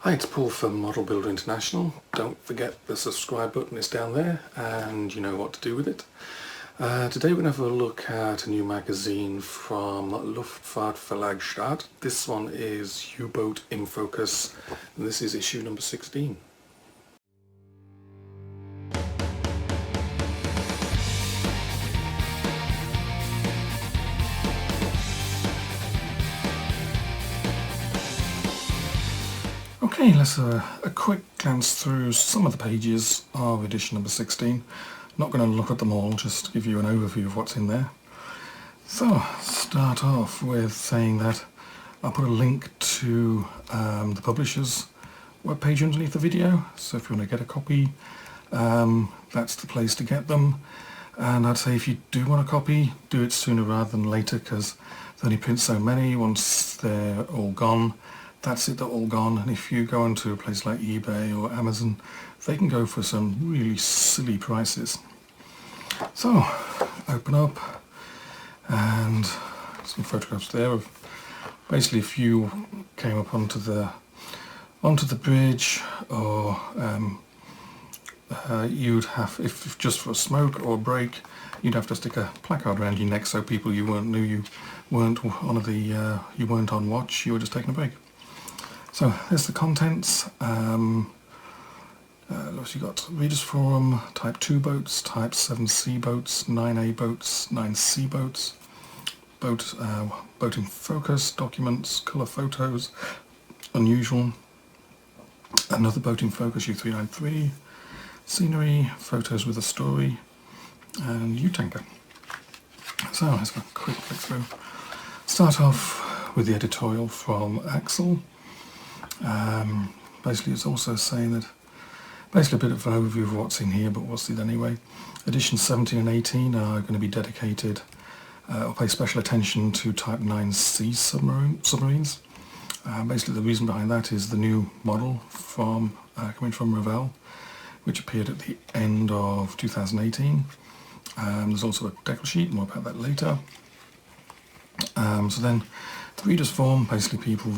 Hi, it's Paul from Model Builder International. Don't forget the subscribe button is down there and you know what to do with it. Today we're going to have a look at a new magazine from Luftfahrtverlag. This one is U-Boat in Focus and this is issue number 16. Okay, let's have a quick glance through some of the pages of edition number 16. Not going to look at them all, just give you an overview of what's in there. So, start off with saying that I'll put a link to the publisher's webpage underneath the video, so if you want to get a copy, that's the place to get them. And I'd say if you do want a copy, do it sooner rather than later, because they only print so many. Once they're all gone, that's it, they're all gone. And if you go onto a place like eBay or Amazon, they can go for some really silly prices. So, open up, and some photographs there of basically if you came up onto the bridge, or you'd have, if just for a smoke or a break, you'd have to stick a placard around your neck so people you weren't knew you weren't you weren't on watch, you were just taking a break. So there's the contents. You've got Readers Forum, Type 2 boats, Type 7C boats, 9A boats, 9C boats, Boat in Focus, documents, colour photos, unusual, another Boat in Focus U393, scenery, photos with a story, and U-Tanker. So let's go quick click through. Start off with the editorial from Axel. Basically it's also saying that, basically a bit of an overview of what's in here, but what's it anyway. Editions 17 and 18 are going to be dedicated, or pay special attention to Type 9C submarines. Basically the reason behind that is the new model from coming from Revell, which appeared at the end of 2018. There's also a decal sheet, more about that later. So then the Readers Forum, basically people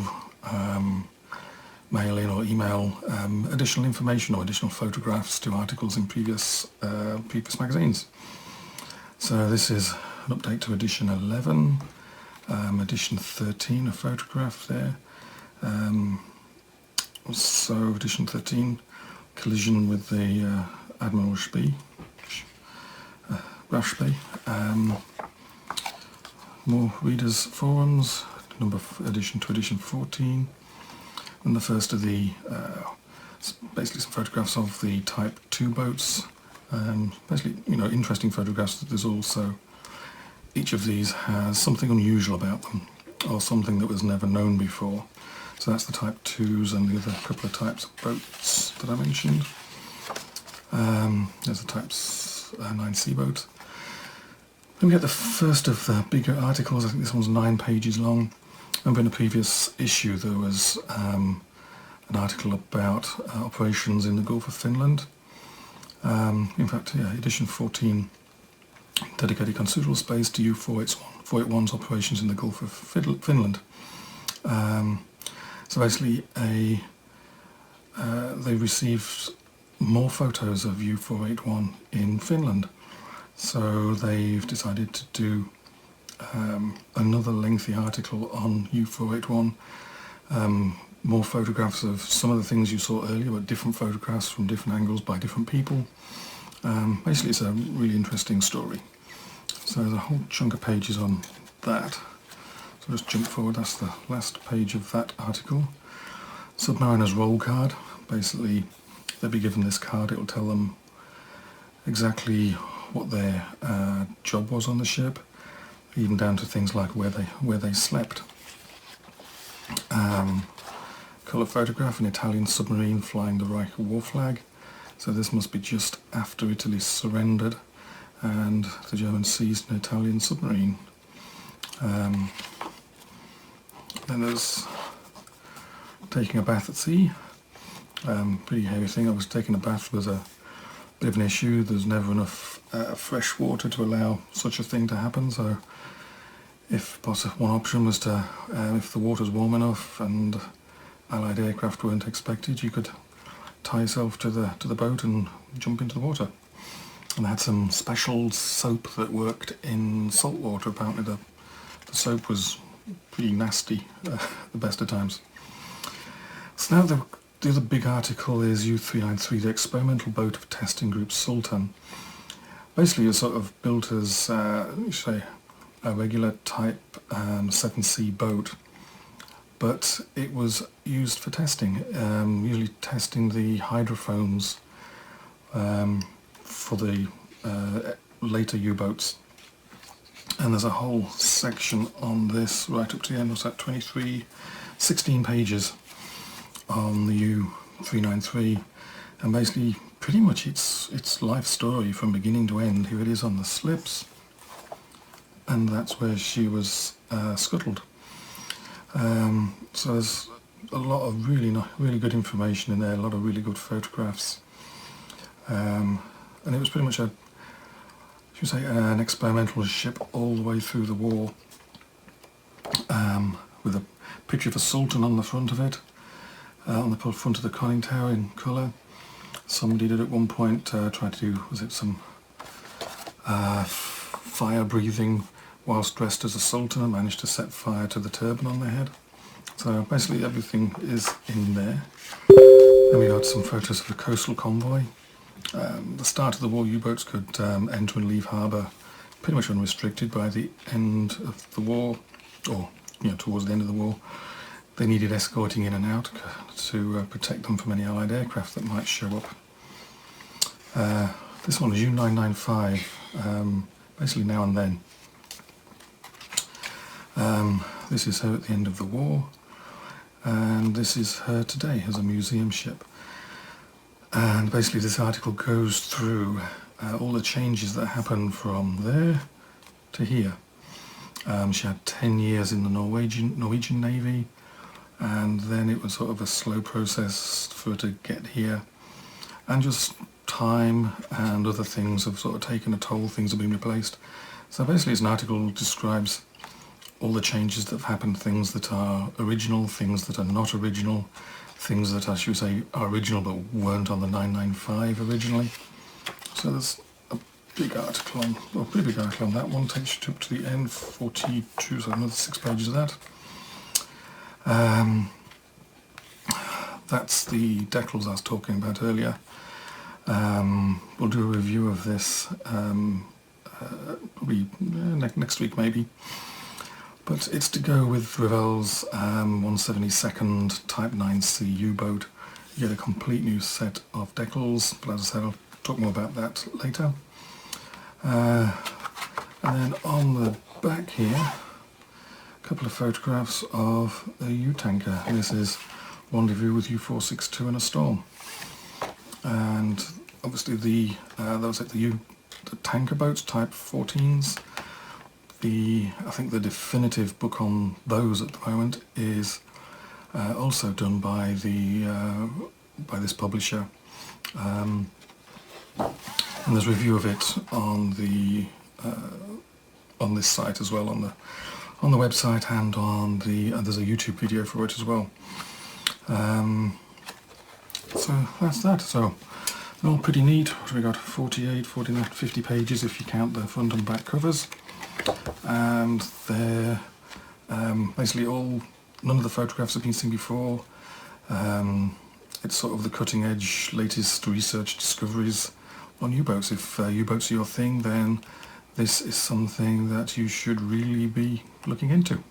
mail in or email additional information or additional photographs to articles in previous magazines. So this is an update to edition 11, edition 13, a photograph there. So edition 13, collision with the Admiral Rashby. More Readers Forums, edition to edition 14. And the first of the, basically some photographs of the Type 2 boats, basically, interesting photographs. There's also, each of these has something unusual about them, or something that was never known before. So that's the Type 2s and the other couple of types of boats that I mentioned. There's the Type 9C boat. Then we get the first of the bigger articles. I think this one's 9 pages long. Remember in the previous issue there was an article about operations in the Gulf of Finland. In fact, yeah, edition 14 dedicated considerable space to U-481's operations in the Gulf of Finland. So basically they received more photos of U-481 in Finland. So they've decided to do another lengthy article on U-481, more photographs of some of the things you saw earlier, but different photographs from different angles by different people. Basically it's a really interesting story. So there's a whole chunk of pages on that. So just jump forward, that's the last page of that article. Submariner's roll card. Basically they'll be given this card, it will tell them exactly what their job was on the ship, even down to things like where they slept. Colour photograph, an Italian submarine flying the Reich war flag. So this must be just after Italy surrendered and the Germans seized an Italian submarine. Then there's taking a bath at sea. Pretty heavy thing. I was taking a bath was a bit of an issue. There's never enough fresh water to allow such a thing to happen, so if one option was to, if the water's warm enough and Allied aircraft weren't expected, you could tie yourself to the boat and jump into the water. And they had some special soap that worked in salt water. Apparently the soap was pretty nasty at the best of times. So now the other big article is U-393, the experimental boat of testing group Sultan. Basically it's sort of built as say a regular type 7C boat, but it was used for testing, usually testing the hydrophones for the later U-boats. And there's a whole section on this right up to the end. What's that, 16 pages on the U-393, and basically pretty much its life story from beginning to end. Here it is on the slips, and that's where she was scuttled. So there's a lot of really good information in there, a lot of really good photographs, and it was pretty much an experimental ship all the way through the war, with a picture of a Sultan on the front of it, on the front of the conning tower in colour. Somebody did at one point try to do, was it some fire breathing whilst dressed as a Sultan, and managed to set fire to the turban on their head. So basically everything is in there. Then we got some photos of a coastal convoy. The start of the war, U-boats could enter and leave harbour pretty much unrestricted. By the end of the war, or towards the end of the war, they needed escorting in and out to protect them from any Allied aircraft that might show up. This one is U-995, basically Now and Then. This is her at the end of the war, and this is her today as a museum ship. And basically this article goes through all the changes that happened from there to here. She had 10 years in the Norwegian Navy, and then it was sort of a slow process for her to get here, and just time and other things have sort of taken a toll, things have been replaced. So basically it's an article that describes all the changes that have happened, things that are original, things that are not original, things that I should say are original but weren't on the 995 originally. So there's a big article on, well, pretty big article on that one, takes you up to the end, 42, so another 6 pages of that. That's the decals I was talking about earlier. We'll do a review of this probably next week maybe. But it's to go with Revell's 172nd Type 9C U-boat. You get a complete new set of decals, but as I said, I'll talk more about that later. And then on the back here, a couple of photographs of a U-tanker. This is Rendezvous with U-462 in a storm. And obviously the tanker boats, Type 14s. I think the definitive book on those at the moment is also done by this publisher, and there's a review of it on this site as well, on the website, and on there's a YouTube video for it as well. So that's that. So all pretty neat. What have we got? 48, 49, 50 pages if you count the front and back covers. And they're basically none of the photographs have been seen before. It's sort of the cutting edge, latest research discoveries on U-boats. If U-boats are your thing, then this is something that you should really be looking into.